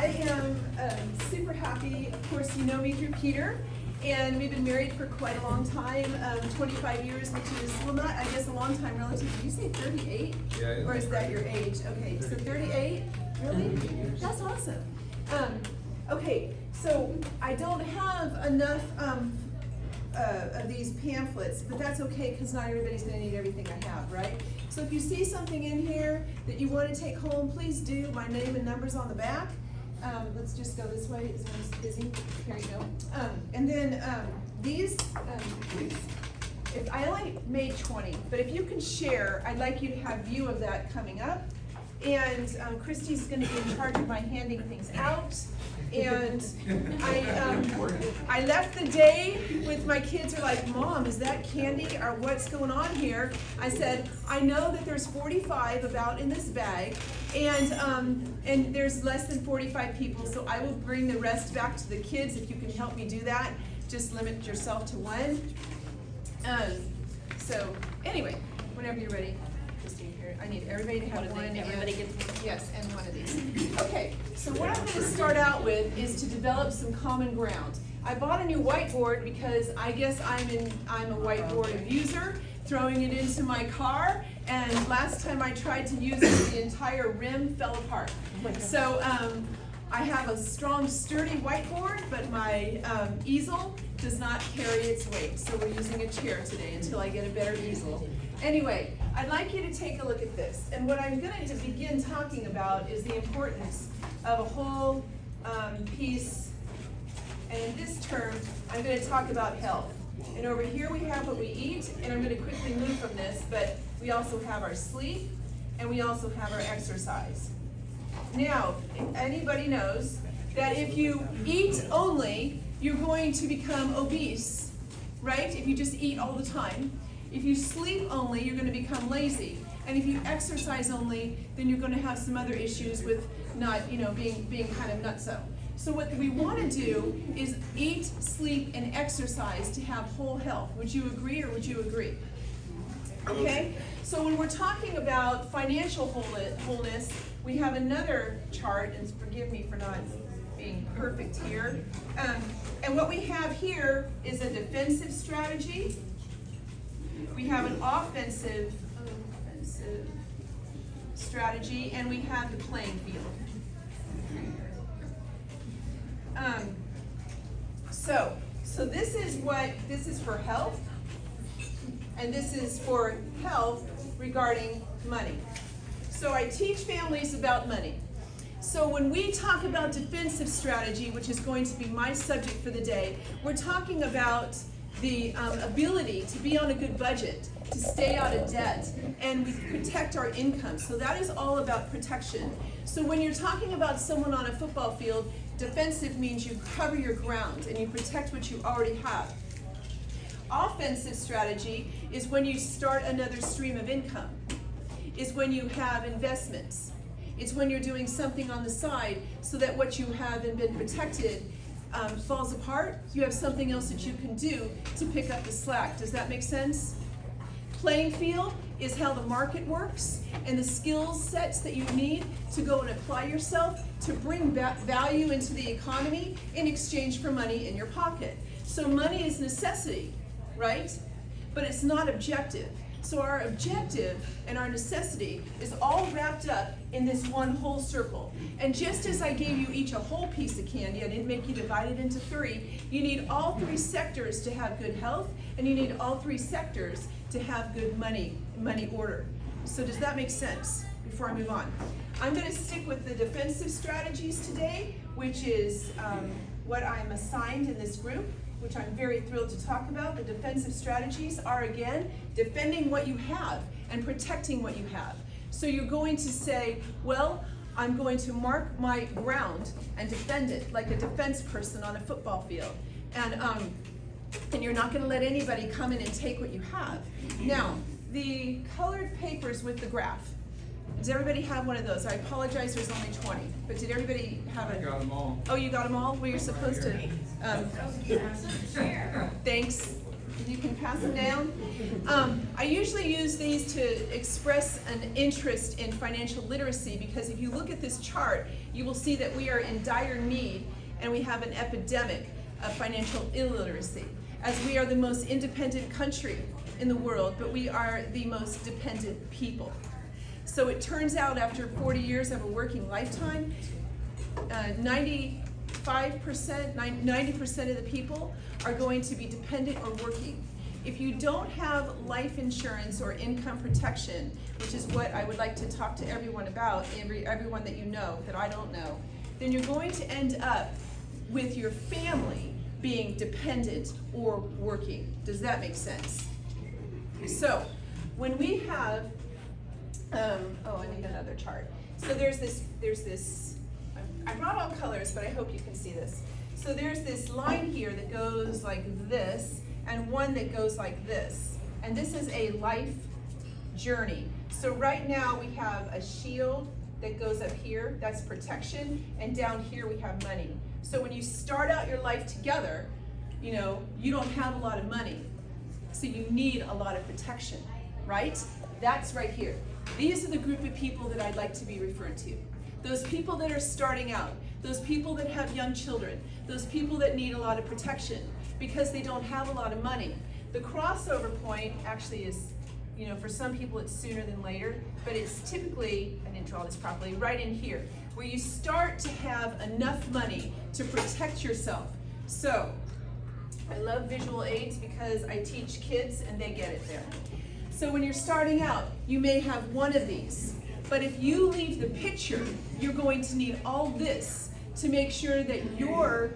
I am super happy. Of course, you know me through Peter, and we've been married for quite a long time, 25 years, which is, well, not, I guess, a long time relative. Did you say 38? Yeah. Or is that your age? Okay, so 38? Really? That's awesome. Okay, so I don't have enough of these pamphlets, but that's okay because not everybody's going to need everything I have, right? So if you see something in here that you want to take home, please do. My name and number's on the back. Let's just go this way. Is one busy? Here you go. And then these, if I only made 20, but if you can share, I'd like you to have view of that coming up. And Christy's going to be in charge of my handing things out. And I left the day with my kids are like, Mom, is that candy or what's going on here? I said, I know that there's 45 about in this bag, and there's less than 45 people, so I will bring the rest back to the kids if you can help me do that. Just limit yourself to one. So anyway, whenever you're ready. I need everybody to have one. Everybody gets one? Yes, and one of these. Okay, so what I'm going to start out with is to develop some common ground. I bought a new whiteboard because I guess I'm a whiteboard abuser, throwing it into my car, and last time I tried to use it, the entire rim fell apart. So I have a strong, sturdy whiteboard, but my easel does not carry its weight, so we're using a chair today until I get a better easel. Anyway, I'd like you to take a look at this. And what I'm going to begin talking about is the importance of a whole piece. And in this term, I'm going to talk about health. And over here we have what we eat, and I'm going to quickly move from this, but we also have our sleep, and we also have our exercise. Now, anybody knows that if you eat only, you're going to become obese, right? If you just eat all the time. If you sleep only, you're going to become lazy. And if you exercise only, then you're going to have some other issues with not, being kind of nutso. So what we want to do is eat, sleep, and exercise to have whole health. Would you agree or would you agree? Okay? So when we're talking about financial wholeness, we have another chart, and forgive me for not being perfect here. And what we have here is a defensive strategy. We have an offensive strategy, and we have the playing field. So this is for health, and this is for health regarding money. So I teach families about money. So when we talk about defensive strategy, which is going to be my subject for the day, we're talking about the ability to be on a good budget, to stay out of debt, and we protect our income. So that is all about protection. So when you're talking about someone on a football field, defensive means you cover your ground and you protect what you already have. Offensive strategy is when you start another stream of income. Is when you have investments. It's when you're doing something on the side so that what you have and been protected falls apart. You have something else that you can do to pick up the slack. Does that make sense? Playing field is how the market works and the skills sets that you need to go and apply yourself to bring back value into the economy in exchange for money in your pocket. So money is necessity, right? But it's not objective. So our objective and our necessity is all wrapped up in this one whole circle. And just as I gave you each a whole piece of candy, I didn't make you divide it into three, you need all three sectors to have good health, and you need all three sectors to have good money order. So does that make sense before I move on? I'm going to stick with the defensive strategies today, which is what I'm assigned in this group, which I'm very thrilled to talk about. The defensive strategies are, again, defending what you have and protecting what you have. So you're going to say, well, I'm going to mark my ground and defend it like a defense person on a football field. And you're not going to let anybody come in and take what you have. Now, the colored papers with the graph. Does everybody have one of those? I apologize, there's only 20. But did everybody have it? I got them all. Oh, you got them all? Well, you're supposed to. Thanks. You can pass them down. I usually use these to express an interest in financial literacy, because if you look at this chart, you will see that we are in dire need and we have an epidemic of financial illiteracy, as we are the most independent country in the world, but we are the most dependent people. So it turns out after 40 years of a working lifetime, 90% of the people are going to be dependent or working. If you don't have life insurance or income protection, which is what I would like to talk to everyone about, everyone that you know, that I don't know, then you're going to end up with your family being dependent or working. Does that make sense? So when we have, I need another chart. So there's this, I brought all colors, but I hope you can see this. So there's this line here that goes like this, and one that goes like this. And this is a life journey. So right now we have a shield that goes up here, that's protection, and down here we have money. So when you start out your life together, you know, you don't have a lot of money. So you need a lot of protection, right? That's right here. These are the group of people that I'd like to be referred to. Those people that are starting out, those people that have young children, those people that need a lot of protection because they don't have a lot of money. The crossover point actually is, you know, for some people it's sooner than later, but it's typically, I didn't draw this properly, right in here, where you start to have enough money to protect yourself. So, I love visual aids because I teach kids and they get it there. So when you're starting out, you may have one of these. But if you leave the picture, you're going to need all this to make sure that your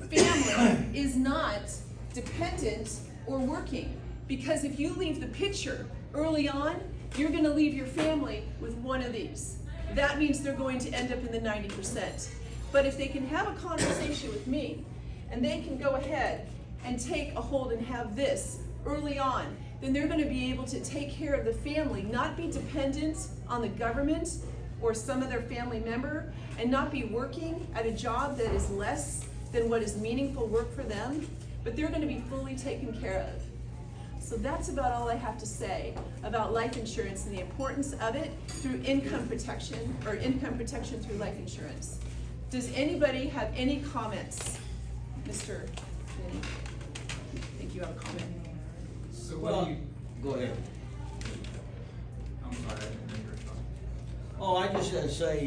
family is not dependent or working. Because if you leave the picture early on, you're going to leave your family with one of these. That means they're going to end up in the 90%. But if they can have a conversation with me, and they can go ahead and take a hold and have this early on, then they're going to be able to take care of the family, not be dependent on the government or some other family member, and not be working at a job that is less than what is meaningful work for them, but they're going to be fully taken care of. So that's about all I have to say about life insurance and the importance of it through income protection, or income protection through life insurance. Does anybody have any comments? Mr. Vinny, I think you have a comment. So Go ahead. I'm sorry, I didn't hear your thought. Oh, I just gotta say,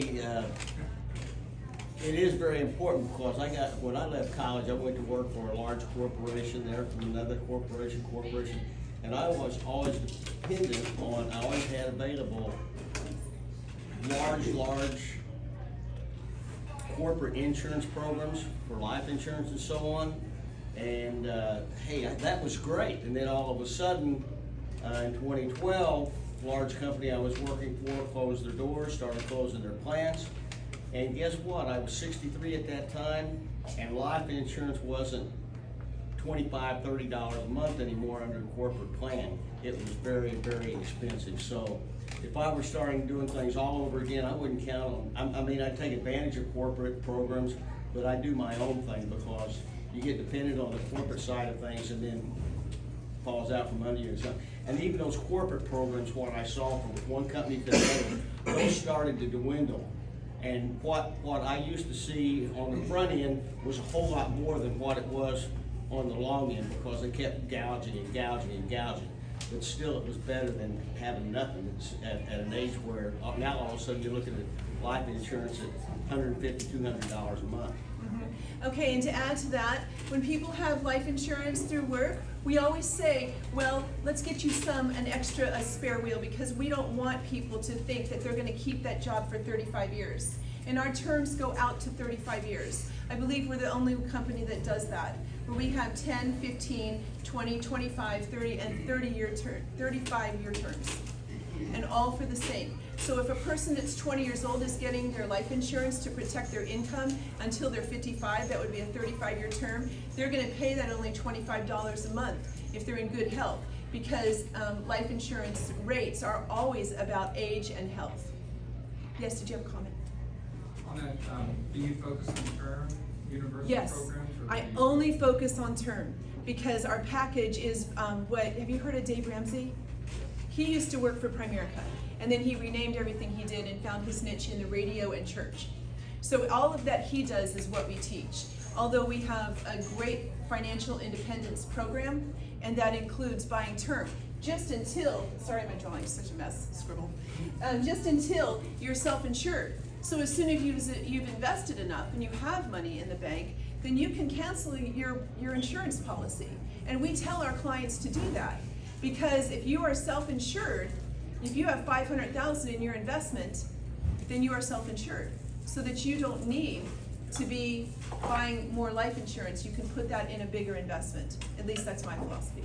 it is very important because when I left college, I went to work for a large corporation there, from another corporation, and I was always dependent on, I always had available large corporate insurance programs for life insurance and so on. And hey, that was great. And then all of a sudden, in 2012, large company I was working for closed their doors, started closing their plants. And guess what? I was 63 at that time, and life insurance wasn't $25, $30 a month anymore under a corporate plan. It was very, very expensive. So if I were starting doing things all over again, I wouldn't count on, I mean, I'd take advantage of corporate programs, but I do my own thing because you get dependent on the corporate side of things and then falls out from under you and stuff. And even those corporate programs, what I saw from one company to another, those started to dwindle. And what I used to see on the front end was a whole lot more than what it was on the long end, because they kept gouging and gouging and gouging. But still, it was better than having nothing at an age where now all of a sudden you're looking at life insurance at $150, $200 a month. Okay, and to add to that, when people have life insurance through work, we always say, well, let's get you a spare wheel, because we don't want people to think that they're gonna keep that job for 35 years. And our terms go out to 35 years. I believe we're the only company that does that, where we have 10, 15, 20, 25, 30, and 35-year terms, and all for the same. So if a person that's 20 years old is getting their life insurance to protect their income until they're 55, that would be a 35-year term, they're gonna pay that only $25 a month if they're in good health, because life insurance rates are always about age and health. Yes, did you have a comment? On that, do you focus on term, universal Yes, programs? Or I only focus on term. because our package is have you heard of Dave Ramsey? He used to work for Primerica, and then he renamed everything he did and found his niche in the radio and church. So all of that he does is what we teach. Although we have a great financial independence program, and that includes buying term, just until, sorry my drawing's such a mess, scribble, just until you're self-insured. So as soon as you've invested enough and you have money in the bank, then you can cancel your insurance policy. And we tell our clients to do that, because if you are self-insured, if you have $500,000 in your investment, then you are self-insured, so that you don't need to be buying more life insurance. You can put that in a bigger investment. At least that's my philosophy.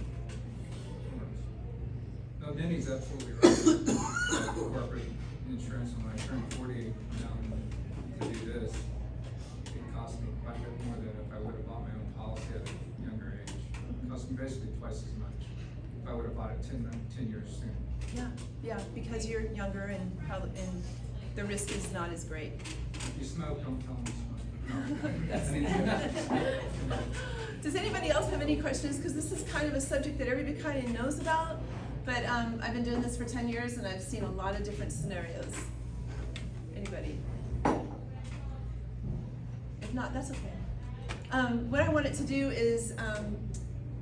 No, Denny's absolutely right. Corporate insurance, when I turned 40 to do this, it cost me quite a bit more than if I would have bought my own policy at a younger age. It cost me basically twice as much if I would have bought it 10 years sooner. Yeah, because you're younger and the risk is not as great. If you smoke, don't tell them you smoke. Does anybody else have any questions? Because this is kind of a subject that everybody kind of knows about, but I've been doing this for 10 years and I've seen a lot of different scenarios. Anybody? If not, that's okay. What I wanted to do is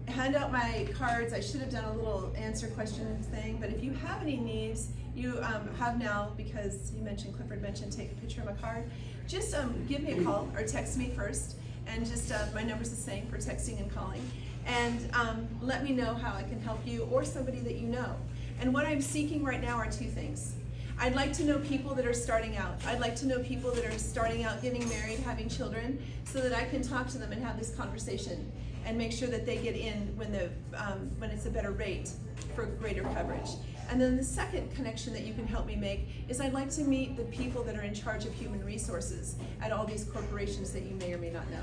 hand out my cards. I should have done a little answer question thing, but if you have any needs, you have now, because Clifford mentioned take a picture of my card. Just give me a call or text me first, and just my number's the same for texting and calling, and let me know how I can help you or somebody that you know. And what I'm seeking right now are two things. I'd like to know people that are starting out. I'd like to know people that are starting out, getting married, having children, so that I can talk to them and have this conversation and make sure that they get in when it's a better rate for greater coverage. And then the second connection that you can help me make is I'd like to meet the people that are in charge of human resources at all these corporations that you may or may not know.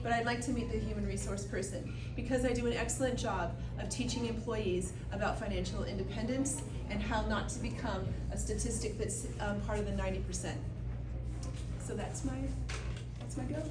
But I'd like to meet the human resource person, because I do an excellent job of teaching employees about financial independence and how not to become a statistic that's part of the 90%. So that's my go.